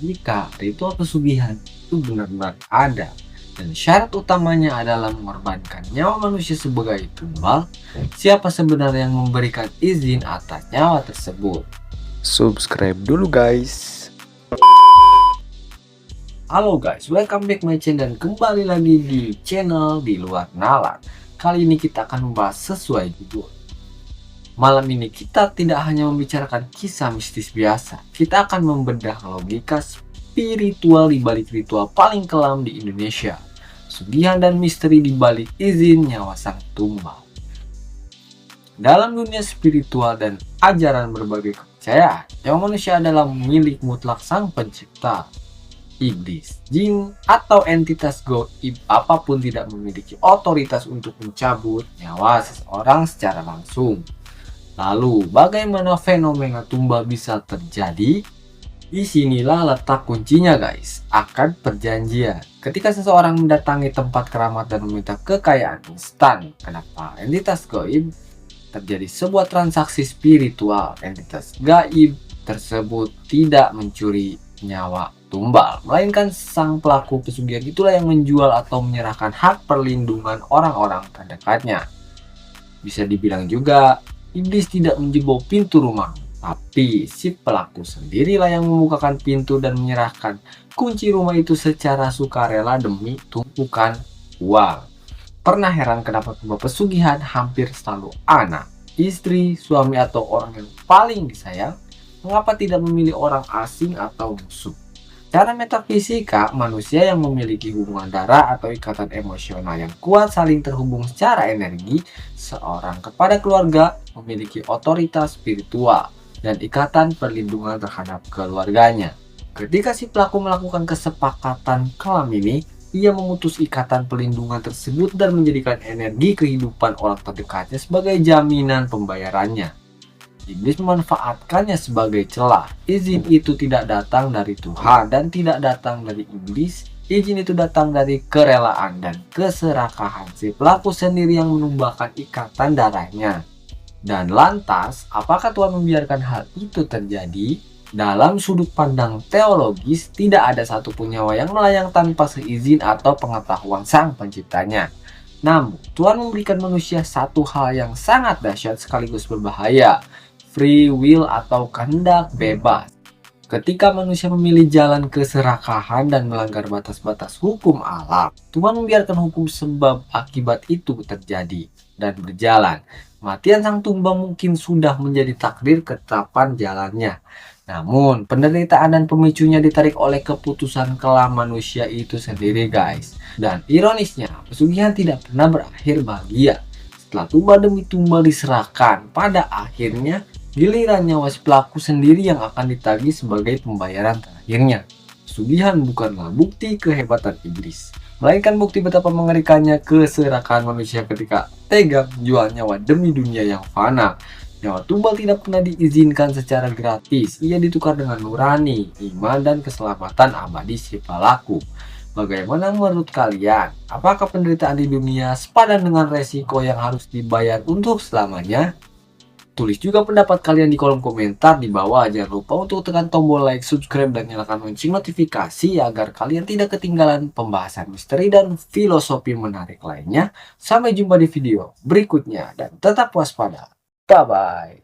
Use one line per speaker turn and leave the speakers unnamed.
jika ritual pesugihan itu benar-benar ada dan syarat utamanya adalah mengorbankan nyawa manusia sebagai tumbal, siapa sebenarnya yang memberikan izin atas nyawa tersebut?
Subscribe dulu guys.
Halo guys, welcome back my channel dan kembali lagi di channel Di Luar Nalar. Kali ini kita akan membahas sesuai judul. Malam ini kita tidak hanya membicarakan kisah mistis biasa, kita akan membedah logika spiritual di balik ritual paling kelam di Indonesia, pesugihan dan misteri di balik izin nyawa sang tumbal. Dalam dunia spiritual dan ajaran berbagai kepercayaan, nyawa manusia adalah milik mutlak sang pencipta. Iblis, jin, atau entitas gaib apapun tidak memiliki otoritas untuk mencabut nyawa seseorang secara langsung. Lalu, bagaimana fenomena tumbal bisa terjadi? Disinilah letak kuncinya guys, akad perjanjian. Ketika seseorang mendatangi tempat keramat dan meminta kekayaan instan, kenapa entitas gaib terjadi sebuah transaksi spiritual? Entitas gaib tersebut tidak mencuri nyawa tumbal, melainkan sang pelaku pesugihan itulah yang menjual atau menyerahkan hak perlindungan orang-orang terdekatnya. Bisa dibilang juga, iblis tidak menjebol pintu rumah, tapi si pelaku sendirilah yang membukakan pintu dan menyerahkan kunci rumah itu secara sukarela demi tumpukan uang. Pernah heran kenapa tumbal pesugihan hampir selalu anak, istri, suami, atau orang yang paling disayang? Mengapa tidak memilih orang asing atau musuh? Secara metafisika, manusia yang memiliki hubungan darah atau ikatan emosional yang kuat saling terhubung secara energi, seorang kepada keluarga memiliki otoritas spiritual dan ikatan perlindungan terhadap keluarganya. Ketika si pelaku melakukan kesepakatan kelam ini, ia memutus ikatan perlindungan tersebut dan menjadikan energi kehidupan orang terdekatnya sebagai jaminan pembayarannya. Iblis memanfaatkannya sebagai celah. Izin itu tidak datang dari Tuhan dan tidak datang dari iblis. Izin itu datang dari kerelaan dan keserakahan si pelaku sendiri yang menumbahkan ikatan darahnya. Dan lantas, apakah Tuhan membiarkan hal itu terjadi? Dalam sudut pandang teologis, tidak ada satupun nyawa yang melayang tanpa seizin atau pengetahuan sang penciptanya. Namun, Tuhan memberikan manusia satu hal yang sangat dahsyat sekaligus berbahaya, free will atau kehendak bebas. Ketika manusia memilih jalan keserakahan dan melanggar batas-batas hukum alam, Tuhan membiarkan hukum sebab akibat itu terjadi dan berjalan. Kematian sang tumbal mungkin sudah menjadi takdir ketetapan jalannya. Namun, penderitaan dan pemicunya ditarik oleh keputusan kelam manusia itu sendiri guys. Dan ironisnya, pesugihan tidak pernah berakhir bahagia. Setelah tumbal demi tumbal diserahkan, pada akhirnya giliran nyawa si pelaku sendiri yang akan ditagih sebagai pembayaran terakhirnya. Pesugihan bukanlah bukti kehebatan iblis, melainkan bukti betapa mengerikannya keserakahan manusia ketika tega menjual nyawa demi dunia yang fana. Nyawa tumbal tidak pernah diizinkan secara gratis, ia ditukar dengan nurani, iman, dan keselamatan abadi si pelaku. Bagaimana menurut kalian? Apakah penderitaan di dunia sepadan dengan resiko yang harus dibayar untuk selamanya? Tulis juga pendapat kalian di kolom komentar di bawah. Jangan lupa untuk tekan tombol like, subscribe, dan nyalakan lonceng notifikasi agar kalian tidak ketinggalan pembahasan misteri dan filosofi menarik lainnya. Sampai jumpa di video berikutnya dan tetap waspada. Bye-bye.